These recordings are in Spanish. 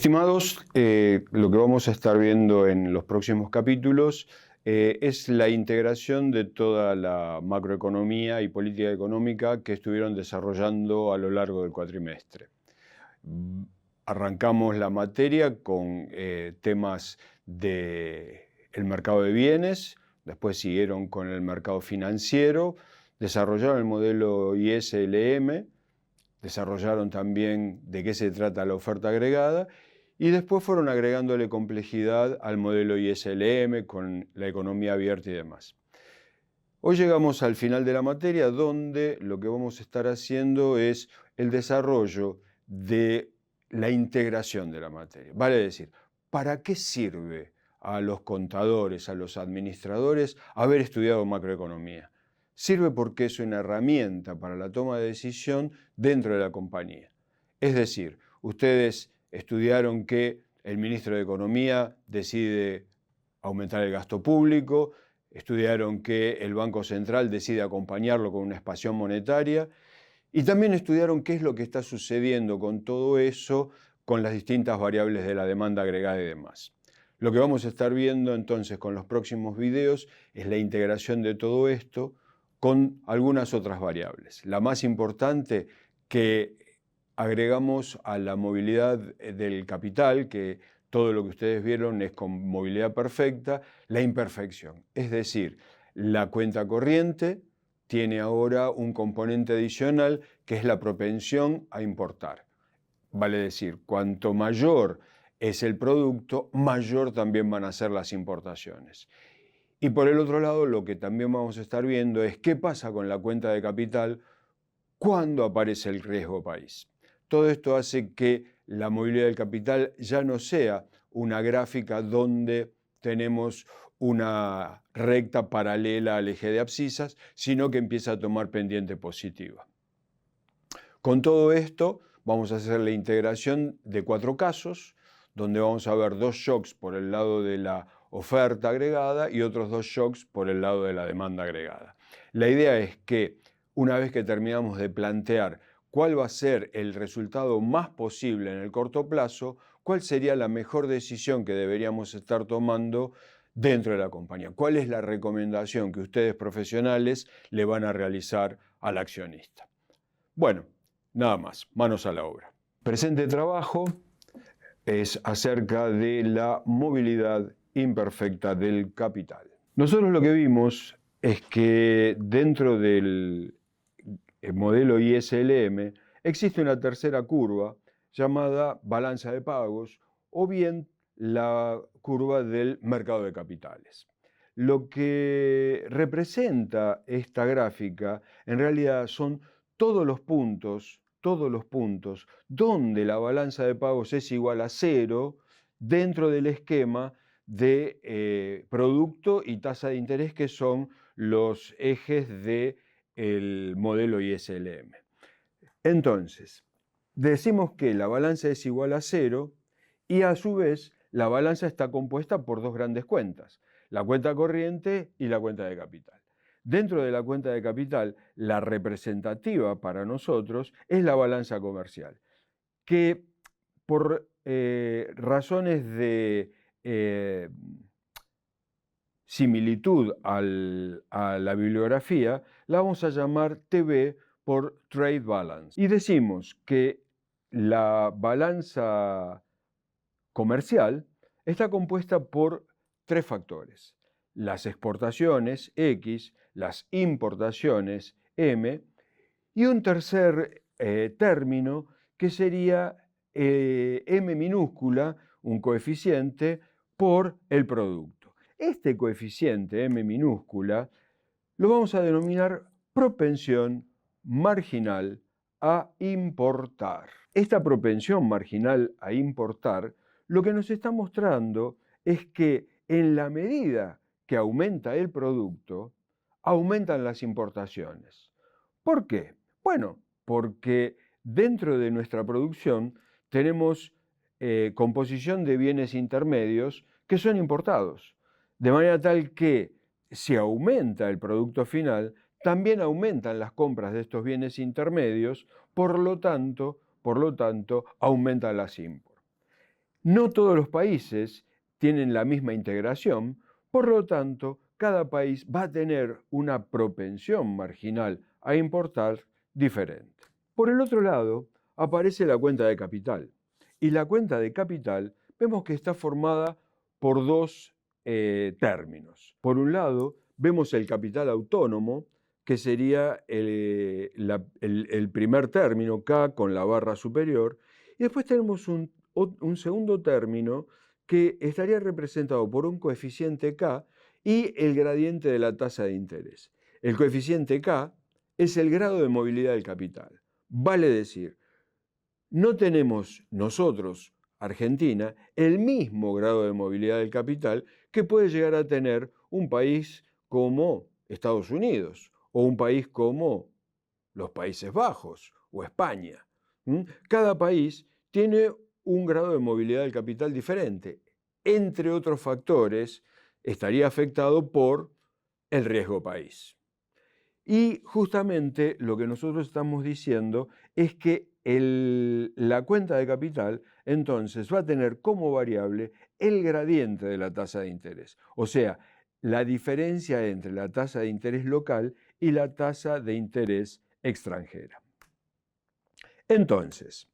Estimados, lo que vamos a estar viendo en los próximos capítulos es la integración de toda la macroeconomía y política económica que estuvieron desarrollando a lo largo del cuatrimestre. Arrancamos la materia con temas del mercado de bienes, después siguieron con el mercado financiero, desarrollaron el modelo ISLM, desarrollaron también de qué se trata la oferta agregada y después fueron agregándole complejidad al modelo ISLM con la economía abierta y demás. Hoy llegamos al final de la materia donde lo que vamos a estar haciendo es el desarrollo de la integración de la materia. Vale decir, ¿para qué sirve a los contadores, a los administradores haber estudiado macroeconomía? Sirve porque es una herramienta para la toma de decisión dentro de la compañía. Es decir, ustedes estudiaron que el ministro de Economía decide aumentar el gasto público, estudiaron que el Banco Central decide acompañarlo con una expansión monetaria y también estudiaron qué es lo que está sucediendo con todo eso, con las distintas variables de la demanda agregada y demás. Lo que vamos a estar viendo entonces con los próximos videos es la integración de todo esto con algunas otras variables. La más importante que agregamos a la movilidad del capital, que todo lo que ustedes vieron es con movilidad perfecta, la imperfección. Es decir, la cuenta corriente tiene ahora un componente adicional que es la propensión a importar. Vale decir, cuanto mayor es el producto, mayor también van a ser las importaciones. Y por el otro lado, lo que también vamos a estar viendo es qué pasa con la cuenta de capital cuando aparece el riesgo país. Todo esto hace que la movilidad del capital ya no sea una gráfica donde tenemos una recta paralela al eje de abscisas, sino que empieza a tomar pendiente positiva. Con todo esto vamos a hacer la integración de 4 casos, donde vamos a ver 2 shocks por el lado de la oferta agregada y otros 2 shocks por el lado de la demanda agregada. La idea es que una vez que terminamos de plantear cuál va a ser el resultado más posible en el corto plazo, cuál sería la mejor decisión que deberíamos estar tomando dentro de la compañía. ¿Cuál es la recomendación que ustedes profesionales le van a realizar al accionista? Bueno, nada más, manos a la obra. Presente trabajo es acerca de la movilidad imperfecta del capital. Nosotros lo que vimos es que dentro del modelo ISLM existe una tercera curva llamada balanza de pagos o bien la curva del mercado de capitales. Lo que representa esta gráfica en realidad son todos los puntos donde la balanza de pagos es igual a 0 dentro del esquema de producto y tasa de interés, que son los ejes del modelo ISLM. Entonces, decimos que la balanza es igual a 0 y a su vez la balanza está compuesta por 2 grandes cuentas, la cuenta corriente y la cuenta de capital. Dentro de la cuenta de capital, la representativa para nosotros es la balanza comercial, que por razones de similitud a la bibliografía, la vamos a llamar TB por Trade Balance. Y decimos que la balanza comercial está compuesta por 3 factores: las exportaciones, X, las importaciones, M, y un tercer término que sería M minúscula, un coeficiente, por el producto. Este coeficiente M minúscula lo vamos a denominar propensión marginal a importar. Esta propensión marginal a importar lo que nos está mostrando es que en la medida que aumenta el producto, aumentan las importaciones. ¿Por qué? Bueno, porque dentro de nuestra producción tenemos composición de bienes intermedios que son importados, de manera tal que si aumenta el producto final, también aumentan las compras de estos bienes intermedios, por lo tanto aumentan las importaciones. No todos los países tienen la misma integración, por lo tanto, cada país va a tener una propensión marginal a importar diferente. Por el otro lado, aparece la cuenta de capital. Y la cuenta de capital vemos que está formada por dos términos. Por un lado, vemos el capital autónomo, que sería el primer término, K con la barra superior, y después tenemos un segundo término que estaría representado por un coeficiente K y el gradiente de la tasa de interés. El coeficiente K es el grado de movilidad del capital. Vale decir, no tenemos nosotros, Argentina, el mismo grado de movilidad del capital que puede llegar a tener un país como Estados Unidos o un país como los Países Bajos o España. Cada país tiene un grado de movilidad del capital diferente. Entre otros factores, estaría afectado por el riesgo país. Y justamente lo que nosotros estamos diciendo es que la cuenta de capital entonces va a tener como variable el gradiente de la tasa de interés, o sea, la diferencia entre la tasa de interés local y la tasa de interés extranjera. Entonces,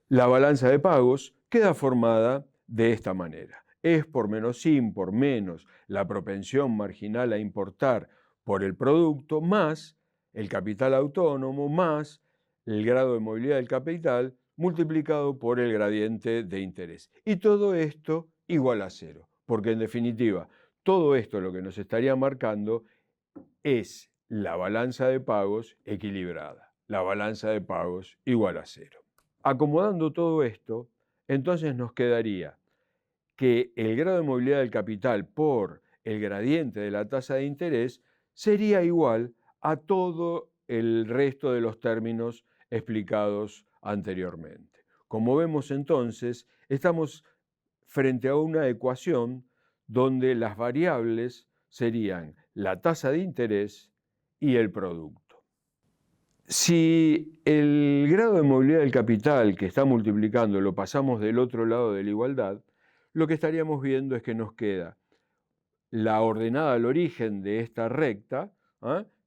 la balanza de pagos queda formada de esta manera. Es por menos in, por menos la propensión marginal a importar por el producto, más el capital autónomo, más el grado de movilidad del capital, multiplicado por el gradiente de interés. Y todo esto igual a cero, porque en definitiva, todo esto lo que nos estaría marcando es la balanza de pagos equilibrada. La balanza de pagos igual a cero. Acomodando todo esto, entonces nos quedaría que el grado de movilidad del capital por el gradiente de la tasa de interés sería igual a todo el resto de los términos explicados anteriormente. Como vemos entonces, estamos frente a una ecuación donde las variables serían la tasa de interés y el producto. Si el grado de movilidad del capital que está multiplicando lo pasamos del otro lado de la igualdad, lo que estaríamos viendo es que nos queda la ordenada al origen de esta recta,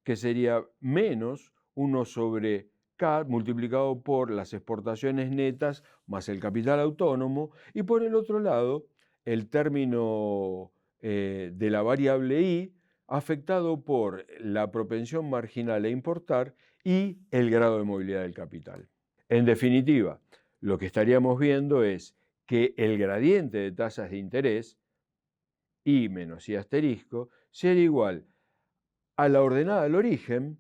que sería menos 1 sobre K multiplicado por las exportaciones netas más el capital autónomo, y por el otro lado el término de la variable I afectado por la propensión marginal a importar y el grado de movilidad del capital. En definitiva, lo que estaríamos viendo es que el gradiente de tasas de interés, I menos I asterisco, sería igual a la ordenada al origen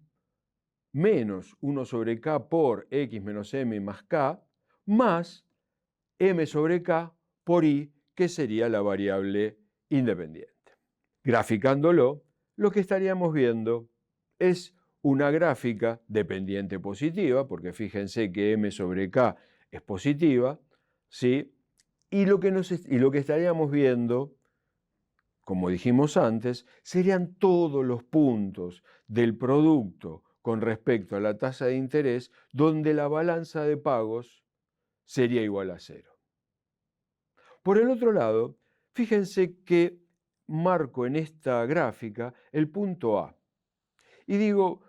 menos 1 sobre K por X menos M más K, más M sobre K por I, que sería la variable independiente. Graficándolo, lo que estaríamos viendo es una gráfica dependiente positiva, porque fíjense que M sobre K es positiva, ¿sí? Y lo que estaríamos viendo, como dijimos antes, serían todos los puntos del producto con respecto a la tasa de interés donde la balanza de pagos sería igual a cero. Por el otro lado, fíjense que marco en esta gráfica el punto A. Y digo,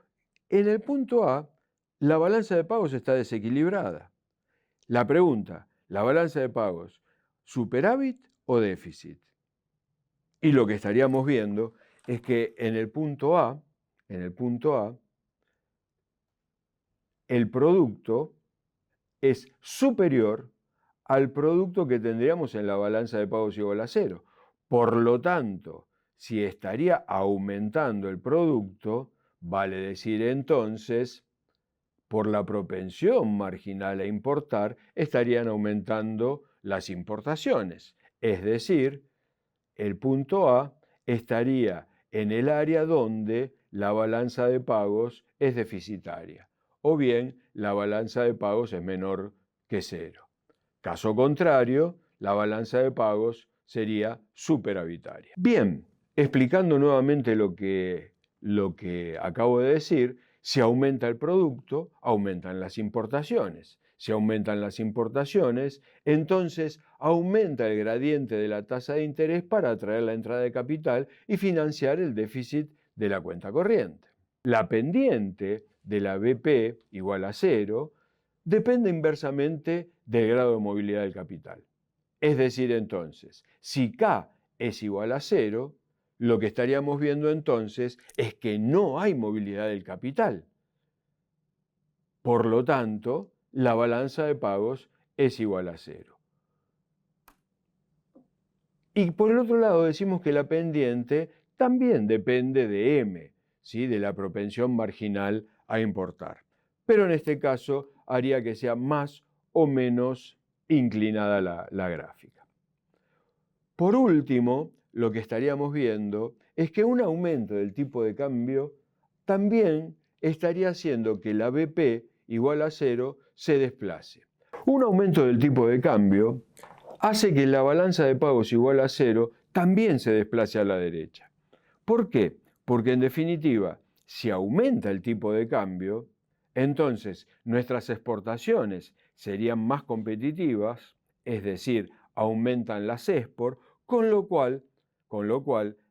en el punto A, la balanza de pagos está desequilibrada. La pregunta, ¿la balanza de pagos superávit o déficit? Y lo que estaríamos viendo es que en el punto A, el producto es superior al producto que tendríamos en la balanza de pagos igual a cero. Por lo tanto, si estaría aumentando el producto, vale decir entonces, por la propensión marginal a importar, estarían aumentando las importaciones. Es decir, el punto A estaría en el área donde la balanza de pagos es deficitaria, o bien la balanza de pagos es menor que cero. Caso contrario, la balanza de pagos sería superavitaria. Bien, explicando nuevamente lo que acabo de decir, Si aumenta el producto, aumentan las importaciones. Si aumentan las importaciones, entonces aumenta el gradiente de la tasa de interés para atraer la entrada de capital y financiar el déficit de la cuenta corriente. La pendiente de la BP igual a cero depende inversamente del grado de movilidad del capital. Es decir, entonces, si K es igual a cero, lo que estaríamos viendo entonces es que no hay movilidad del capital. Por lo tanto, la balanza de pagos es igual a cero. Y por el otro lado decimos que la pendiente también depende de M, ¿sí? De la propensión marginal a importar. Pero en este caso haría que sea más o menos inclinada la gráfica. Por último, lo que estaríamos viendo es que un aumento del tipo de cambio también estaría haciendo que la BP igual a cero se desplace. Un aumento del tipo de cambio hace que la balanza de pagos igual a cero también se desplace a la derecha. ¿Por qué? Porque en definitiva, si aumenta el tipo de cambio, entonces nuestras exportaciones serían más competitivas, es decir, aumentan las export, con lo cual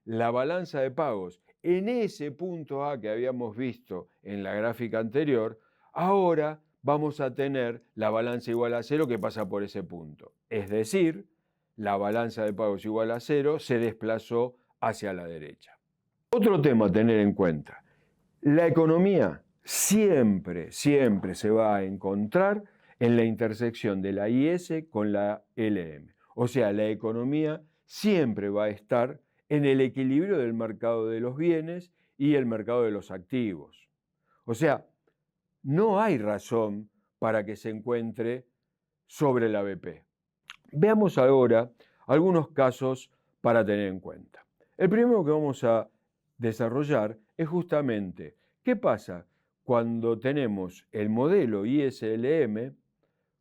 la balanza de pagos en ese punto A que habíamos visto en la gráfica anterior, ahora vamos a tener la balanza igual a cero que pasa por ese punto. Es decir, la balanza de pagos igual a cero se desplazó hacia la derecha. Otro tema a tener en cuenta, la economía siempre se va a encontrar en la intersección de la IS con la LM. O sea, la economía siempre va a estar en el equilibrio del mercado de los bienes y el mercado de los activos. O sea, no hay razón para que se encuentre sobre la BP. Veamos ahora algunos casos para tener en cuenta. El primero que vamos a desarrollar es justamente qué pasa cuando tenemos el modelo ISLM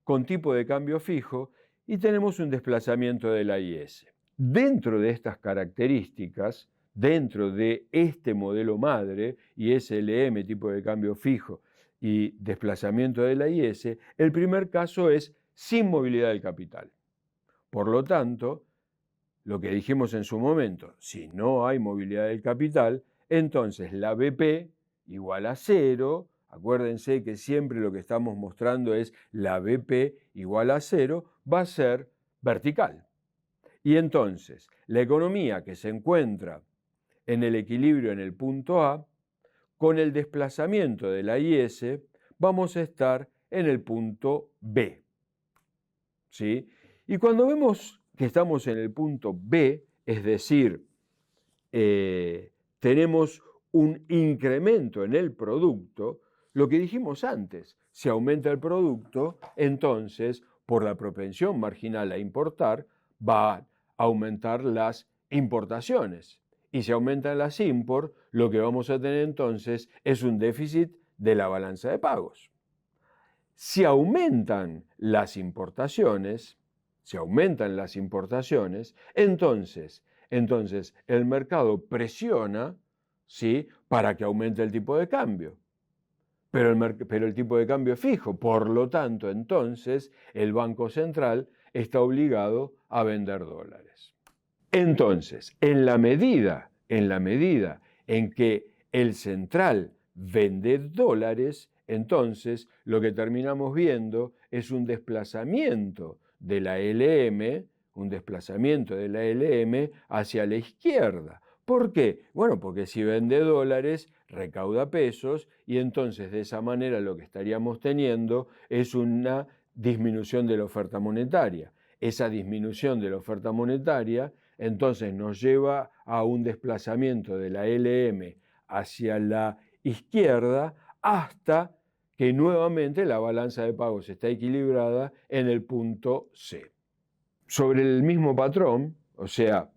con tipo de cambio fijo y tenemos un desplazamiento de la IS. Dentro de estas características, dentro de este modelo madre, ISLM, tipo de cambio fijo y desplazamiento de la IS, el primer caso es sin movilidad del capital. Por lo tanto, lo que dijimos en su momento, si no hay movilidad del capital, entonces la BP igual a cero. Acuérdense que siempre lo que estamos mostrando es la BP igual a cero, va a ser vertical. Y entonces, la economía que se encuentra en el equilibrio en el punto A, con el desplazamiento de la IS, vamos a estar en el punto B. ¿Sí? Y cuando vemos que estamos en el punto B, es decir, tenemos un incremento en el producto, lo que dijimos antes, si aumenta el producto, entonces, por la propensión marginal a importar, va a aumentar las importaciones. Y si aumentan las import, lo que vamos a tener entonces es un déficit de la balanza de pagos. Si aumentan las importaciones, entonces el mercado presiona, ¿sí?, para que aumente el tipo de cambio. Pero el tipo de cambio es fijo, por lo tanto, entonces el Banco Central está obligado a vender dólares. Entonces, en la medida en que el central vende dólares, entonces lo que terminamos viendo es un desplazamiento de la LM, hacia la izquierda. ¿Por qué? Bueno, porque si vende dólares, recauda pesos y entonces de esa manera lo que estaríamos teniendo es una disminución de la oferta monetaria. Esa disminución de la oferta monetaria entonces nos lleva a un desplazamiento de la LM hacia la izquierda hasta que nuevamente la balanza de pagos está equilibrada en el punto C. Sobre el mismo patrón, o sea,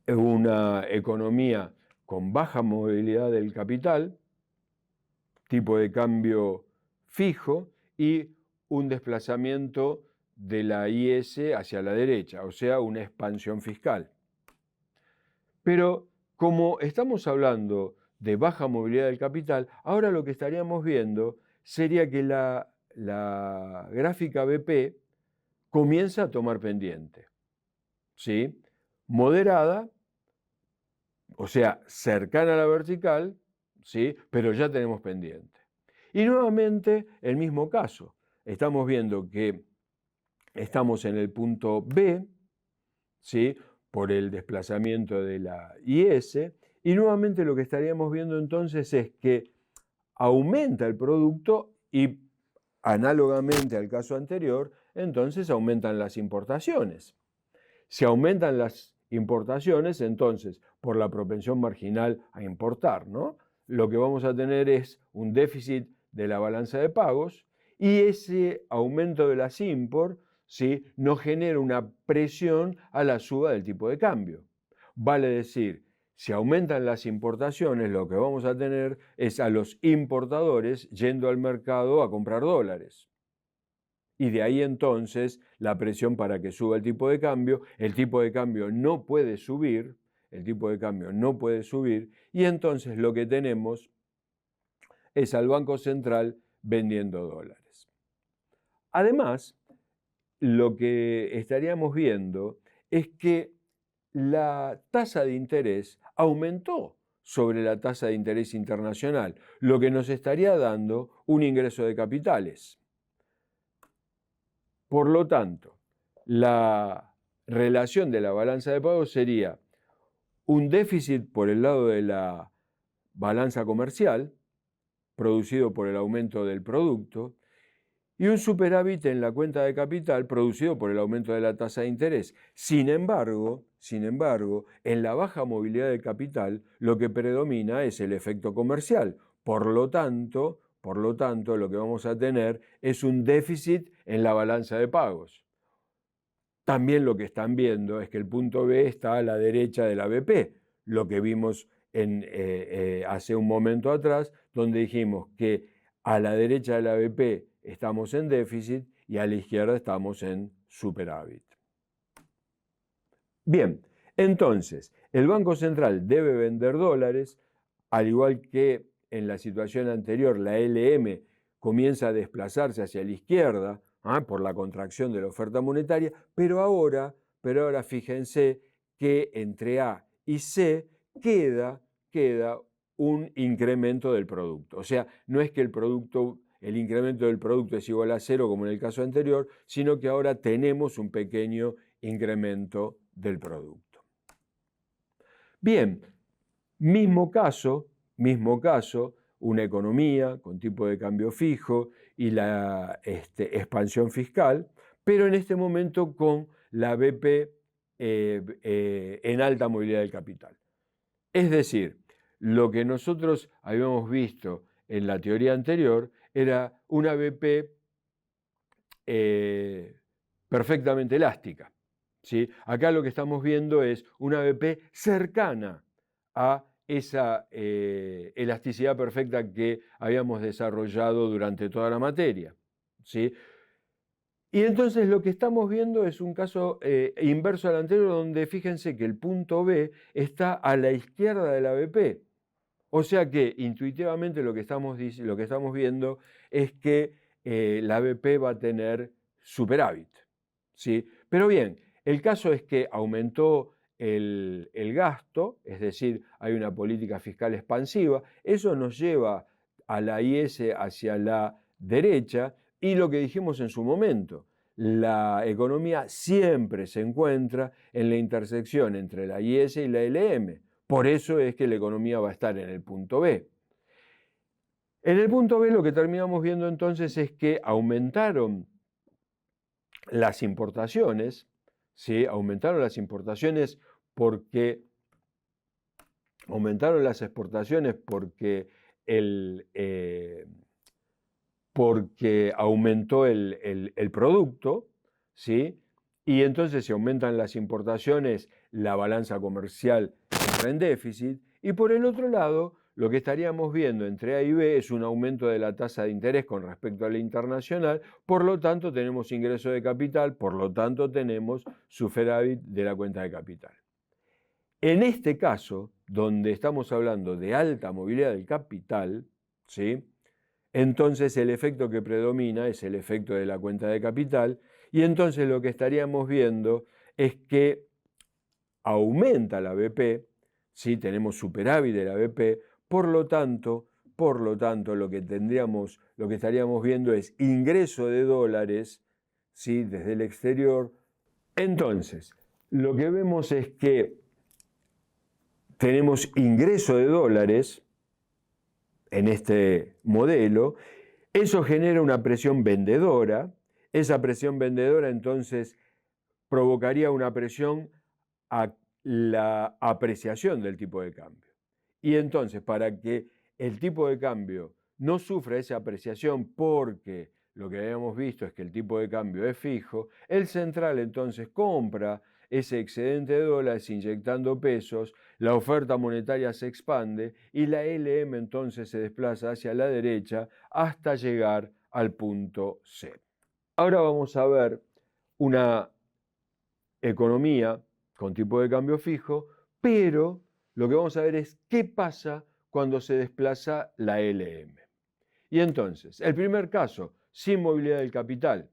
una economía con baja movilidad del capital, tipo de cambio fijo y un desplazamiento de la IS hacia la derecha, o sea, una expansión fiscal. Pero como estamos hablando de baja movilidad del capital, ahora lo que estaríamos viendo sería que la gráfica BP comienza a tomar pendiente, ¿sí? Moderada, o sea, cercana a la vertical, ¿sí? Pero ya tenemos pendiente. Y nuevamente el mismo caso. Estamos viendo que estamos en el punto B, ¿sí? Por el desplazamiento de la IS, y nuevamente lo que estaríamos viendo entonces es que aumenta el producto y análogamente al caso anterior, entonces aumentan las importaciones. Si aumentan las importaciones, entonces, por la propensión marginal a importar, ¿no? Lo que vamos a tener es un déficit de la balanza de pagos y ese aumento de las import, ¿sí?, nos genera una presión a la suba del tipo de cambio. Vale decir, si aumentan las importaciones, lo que vamos a tener es a los importadores yendo al mercado a comprar dólares. Y de ahí entonces la presión para que suba el tipo de cambio no puede subir, el tipo de cambio no puede subir, y entonces lo que tenemos es al Banco Central vendiendo dólares. Además, lo que estaríamos viendo es que la tasa de interés aumentó sobre la tasa de interés internacional, lo que nos estaría dando un ingreso de capitales. Por lo tanto, la relación de la balanza de pagos sería un déficit por el lado de la balanza comercial, producido por el aumento del producto, y un superávit en la cuenta de capital producido por el aumento de la tasa de interés. Sin embargo, en la baja movilidad del capital lo que predomina es el efecto comercial. Por lo tanto, lo que vamos a tener es un déficit en la balanza de pagos. También lo que están viendo es que el punto B está a la derecha de la BP, lo que vimos hace un momento atrás, donde dijimos que a la derecha de la BP estamos en déficit y a la izquierda estamos en superávit. Bien, entonces, el Banco Central debe vender dólares, al igual que en la situación anterior, la LM comienza a desplazarse hacia la izquierda por la contracción de la oferta monetaria, pero ahora fíjense que entre A y C queda un incremento del producto. O sea, no es que el incremento del producto es igual a cero como en el caso anterior, sino que ahora tenemos un pequeño incremento del producto. Bien, mismo caso, una economía con tipo de cambio fijo y la expansión fiscal, pero en este momento con la BP en alta movilidad del capital. Es decir, lo que nosotros habíamos visto en la teoría anterior era una BP perfectamente elástica, ¿sí? Acá lo que estamos viendo es una BP cercana a esa elasticidad perfecta que habíamos desarrollado durante toda la materia, ¿sí? Y entonces lo que estamos viendo es un caso inverso al anterior, donde fíjense que el punto B está a la izquierda de la BP. O sea que intuitivamente lo que estamos viendo es que la BP va a tener superávit, ¿sí? Pero bien, el caso es que aumentó el gasto, es decir, hay una política fiscal expansiva, eso nos lleva a la IS hacia la derecha y lo que dijimos en su momento, la economía siempre se encuentra en la intersección entre la IS y la LM. Por eso es que la economía va a estar en el punto B. En el punto B lo que terminamos viendo entonces es que aumentaron las importaciones, ¿sí? Aumentaron las importaciones porque aumentaron las exportaciones porque aumentó el producto, ¿sí? Y entonces si aumentan las importaciones, la balanza comercial entra en déficit. Y por el otro lado, lo que estaríamos viendo entre A y B es un aumento de la tasa de interés con respecto a la internacional, por lo tanto tenemos ingreso de capital, por lo tanto tenemos superávit de la cuenta de capital. En este caso, donde estamos hablando de alta movilidad del capital, ¿sí? Entonces el efecto que predomina es el efecto de la cuenta de capital, y entonces lo que estaríamos viendo es que aumenta la BP, ¿sí? Tenemos superávit de la BP, por lo tanto, lo que estaríamos viendo es ingreso de dólares, ¿sí? Desde el exterior. Entonces, lo que vemos es que tenemos ingreso de dólares en este modelo, eso genera una presión vendedora, esa presión vendedora entonces provocaría una presión a la apreciación del tipo de cambio. Y entonces, para que el tipo de cambio no sufra esa apreciación, porque lo que habíamos visto es que el tipo de cambio es fijo, el central entonces compra ese excedente de dólares inyectando pesos, la oferta monetaria se expande y la LM entonces se desplaza hacia la derecha hasta llegar al punto C. Ahora vamos a ver una economía con tipo de cambio fijo, pero lo que vamos a ver es qué pasa cuando se desplaza la LM. Y entonces, el primer caso, sin movilidad del capital.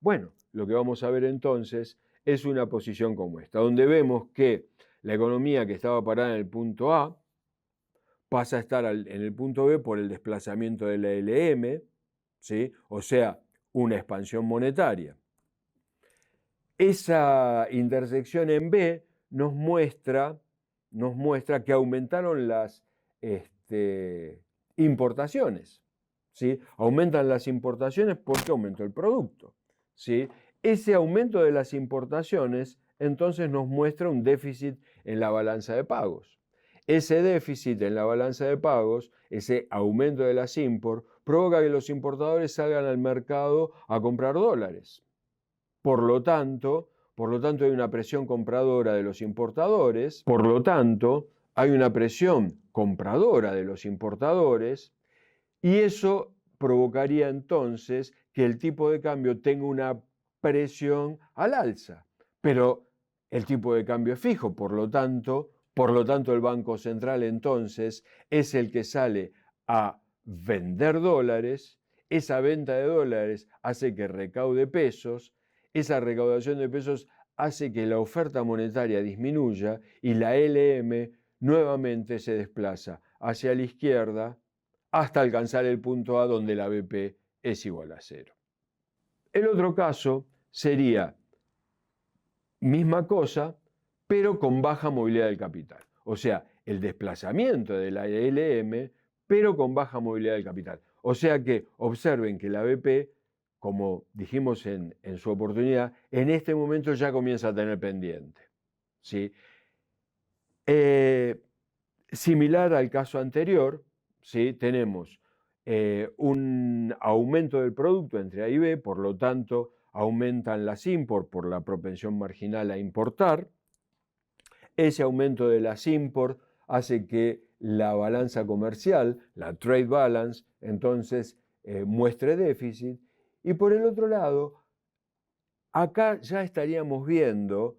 Bueno, lo que vamos a ver entonces es una posición como esta, donde vemos que la economía que estaba parada en el punto A pasa a estar en el punto B por el desplazamiento de la LM, ¿sí? O sea, una expansión monetaria. Esa intersección en B nos muestra que aumentaron las importaciones, ¿sí? Aumentan las importaciones porque aumentó el producto, ¿sí? Ese aumento de las importaciones entonces nos muestra un déficit en la balanza de pagos. Ese déficit en la balanza de pagos, ese aumento de las import, provoca que los importadores salgan al mercado a comprar dólares. Por lo tanto, hay una presión compradora de los importadores, por lo tanto, hay una presión compradora de los importadores, y eso provocaría entonces que el tipo de cambio tenga una presión al alza. Pero el tipo de cambio es fijo, por lo tanto, el Banco Central entonces es el que sale a vender dólares, esa venta de dólares hace que recaude pesos, esa recaudación de pesos hace que la oferta monetaria disminuya y la LM nuevamente se desplaza hacia la izquierda hasta alcanzar el punto A donde la BP es igual a 0. El otro caso sería misma cosa, pero con baja movilidad del capital. O sea, el desplazamiento de la LM, pero con baja movilidad del capital. O sea que observen que la BP, como dijimos en su oportunidad, en este momento ya comienza a tener pendiente, ¿sí? Similar al caso anterior, ¿sí? Tenemos un aumento del producto entre A y B, por lo tanto aumentan las import por la propensión marginal a importar. Ese aumento de las import hace que la balanza comercial, la trade balance, entonces muestre déficit. Y por el otro lado, acá ya estaríamos viendo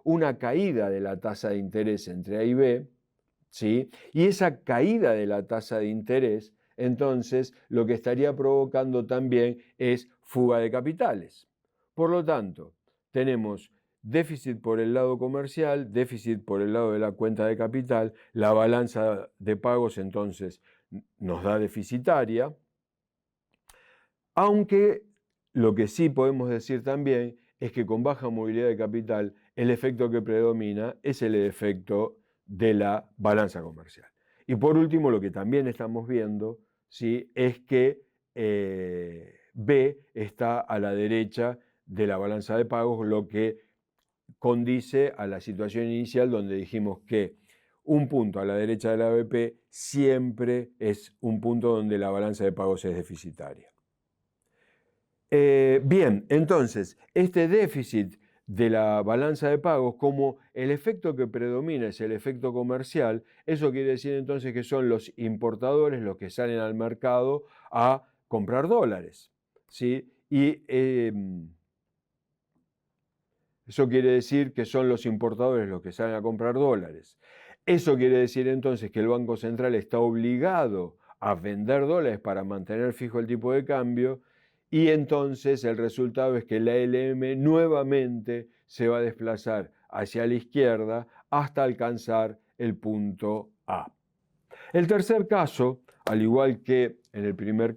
una caída de la tasa de interés entre A y B, ¿sí? Y esa caída de la tasa de interés, entonces, lo que estaría provocando también es fuga de capitales. Por lo tanto, tenemos déficit por el lado comercial, déficit por el lado de la cuenta de capital, la balanza de pagos entonces nos da deficitaria, aunque lo que sí podemos decir también es que con baja movilidad de capital el efecto que predomina es el efecto de la balanza comercial. Y por último, lo que también estamos viendo, ¿sí?, es que B está a la derecha de la balanza de pagos, lo que condice a la situación inicial donde dijimos que un punto a la derecha de la BP siempre es un punto donde la balanza de pagos es deficitaria. Bien, entonces, este déficit de la balanza de pagos, como el efecto que predomina es el efecto comercial, eso quiere decir entonces que son los importadores los que salen al mercado a comprar dólares, ¿sí? Y Eso quiere decir que son los importadores los que salen a comprar dólares. Eso quiere decir entonces que el Banco Central está obligado a vender dólares para mantener fijo el tipo de cambio, y entonces el resultado es que la LM nuevamente se va a desplazar hacia la izquierda hasta alcanzar el punto A. El tercer caso, al igual que en el primer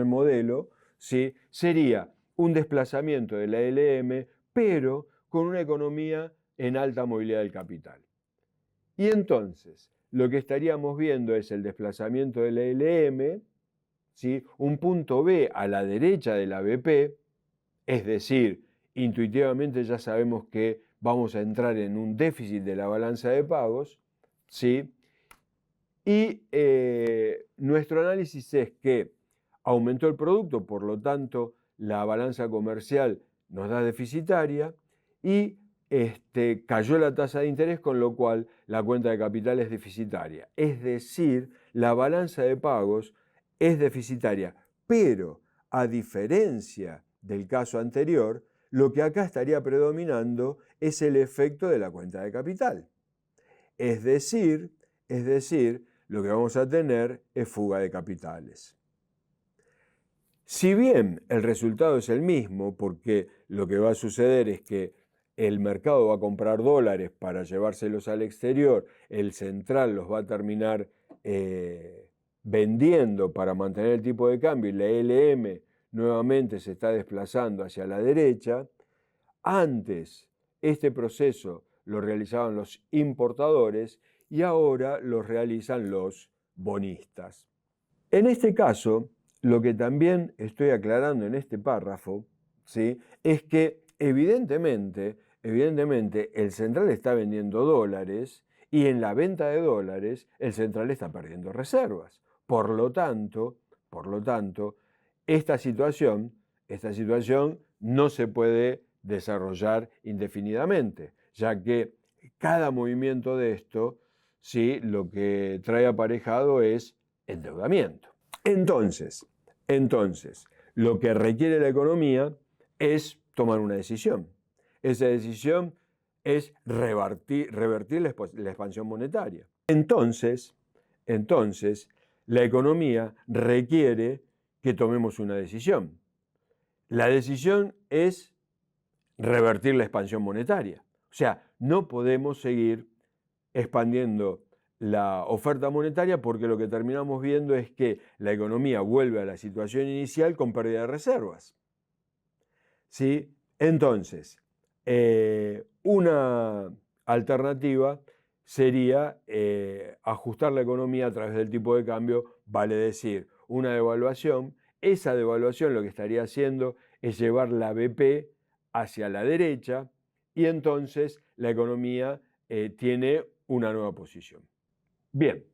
modelo, ¿sí?, sería un desplazamiento de la LM, pero con una economía en alta movilidad del capital. Y entonces, lo que estaríamos viendo es el desplazamiento de la LM, ¿sí?, un punto B a la derecha de la BP, es decir, intuitivamente ya sabemos que vamos a entrar en un déficit de la balanza de pagos, ¿sí? Y nuestro análisis es que aumentó el producto, por lo tanto la balanza comercial nos da deficitaria, y cayó la tasa de interés, con lo cual la cuenta de capital es deficitaria. Es decir, la balanza de pagos es deficitaria, pero a diferencia del caso anterior, lo que acá estaría predominando es el efecto de la cuenta de capital. Es decir, lo que vamos a tener es fuga de capitales. Si bien el resultado es el mismo, porque lo que va a suceder es que el mercado va a comprar dólares para llevárselos al exterior, el central los va a terminar vendiendo para mantener el tipo de cambio, y la LM nuevamente se está desplazando hacia la derecha. Antes este proceso lo realizaban los importadores y ahora lo realizan los bonistas. En este caso, lo que también estoy aclarando en este párrafo, ¿sí?, es que evidentemente el central está vendiendo dólares, y en la venta de dólares el central está perdiendo reservas. Por lo tanto, esta situación no se puede desarrollar indefinidamente, ya que cada movimiento de esto, ¿sí?, lo que trae aparejado es endeudamiento. Entonces, lo que requiere la economía es tomar una decisión. Esa decisión es revertir la expansión monetaria. Entonces, la economía requiere que tomemos una decisión. La decisión es revertir la expansión monetaria. O sea, no podemos seguir expandiendo la oferta monetaria, porque lo que terminamos viendo es que la economía vuelve a la situación inicial con pérdida de reservas. ¿Sí? Entonces, una alternativa sería ajustar la economía a través del tipo de cambio, vale decir, una devaluación. Esa devaluación lo que estaría haciendo es llevar la BP hacia la derecha, y entonces la economía tiene una nueva posición. Bien,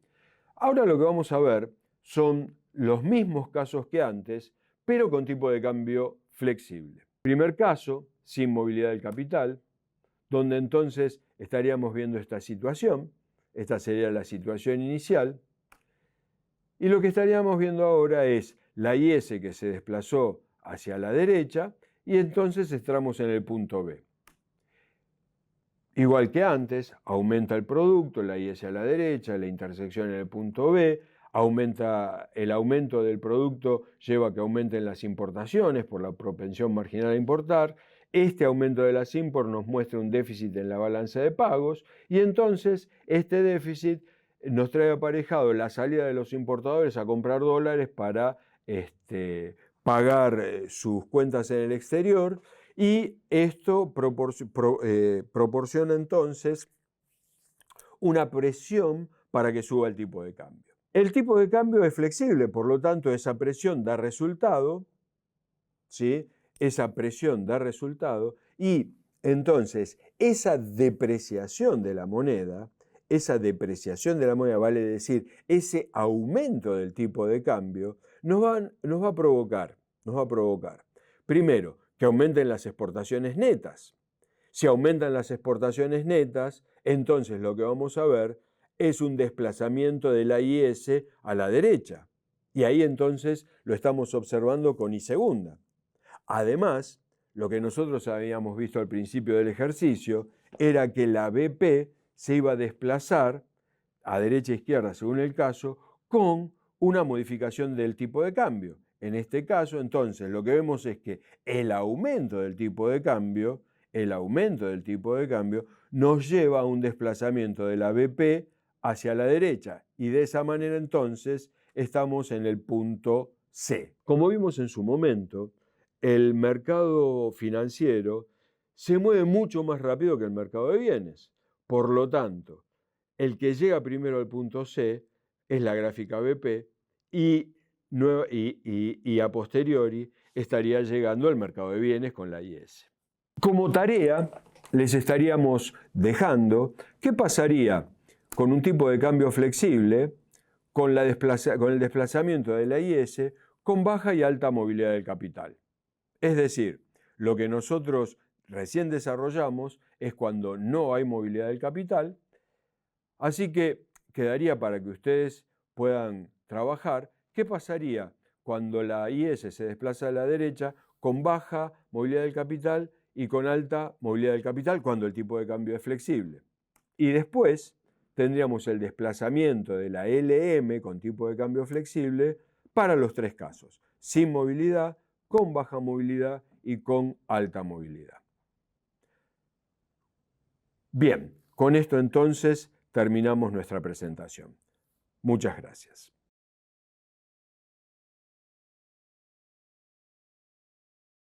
ahora lo que vamos a ver son los mismos casos que antes, pero con tipo de cambio flexible. Primer caso, sin movilidad del capital, donde entonces estaríamos viendo esta situación. Esta sería la situación inicial. Y lo que estaríamos viendo ahora es la IS que se desplazó hacia la derecha, y entonces entramos en el punto B. Igual que antes, aumenta el producto, la IS a la derecha, la intersección en el punto B, el aumento del producto lleva a que aumenten las importaciones por la propensión marginal a importar. Este aumento de las import nos muestra un déficit en la balanza de pagos, y entonces este déficit nos trae aparejado la salida de los importadores a comprar dólares para pagar sus cuentas en el exterior, y esto proporciona entonces una presión para que suba el tipo de cambio. El tipo de cambio es flexible, por lo tanto esa presión da resultado, ¿sí? Esa presión da resultado, y entonces esa depreciación de la moneda, vale decir, ese aumento del tipo de cambio, nos va a provocar, primero, que aumenten las exportaciones netas. Si aumentan las exportaciones netas, entonces lo que vamos a ver es un desplazamiento de la IS a la derecha. Y ahí entonces lo estamos observando con I segunda. Además, lo que nosotros habíamos visto al principio del ejercicio era que la BP se iba a desplazar a derecha e izquierda, según el caso, con una modificación del tipo de cambio. En este caso, entonces, lo que vemos es que el aumento del tipo de cambio, nos lleva a un desplazamiento de la BP hacia la derecha y de esa manera entonces estamos en el punto C. Como vimos en su momento, el mercado financiero se mueve mucho más rápido que el mercado de bienes. Por lo tanto, el que llega primero al punto C es la gráfica BP y a posteriori estaría llegando al mercado de bienes con la IS. Como tarea, les estaríamos dejando qué pasaría con un tipo de cambio flexible, con el desplazamiento de la IS, con baja y alta movilidad del capital. Es decir, lo que nosotros recién desarrollamos es cuando no hay movilidad del capital, así que quedaría para que ustedes puedan trabajar qué pasaría cuando la IS se desplaza a la derecha con baja movilidad del capital y con alta movilidad del capital cuando el tipo de cambio es flexible. Y después tendríamos el desplazamiento de la LM con tipo de cambio flexible para los tres casos, sin movilidad, con baja movilidad y con alta movilidad. Bien, con esto entonces terminamos nuestra presentación. Muchas gracias.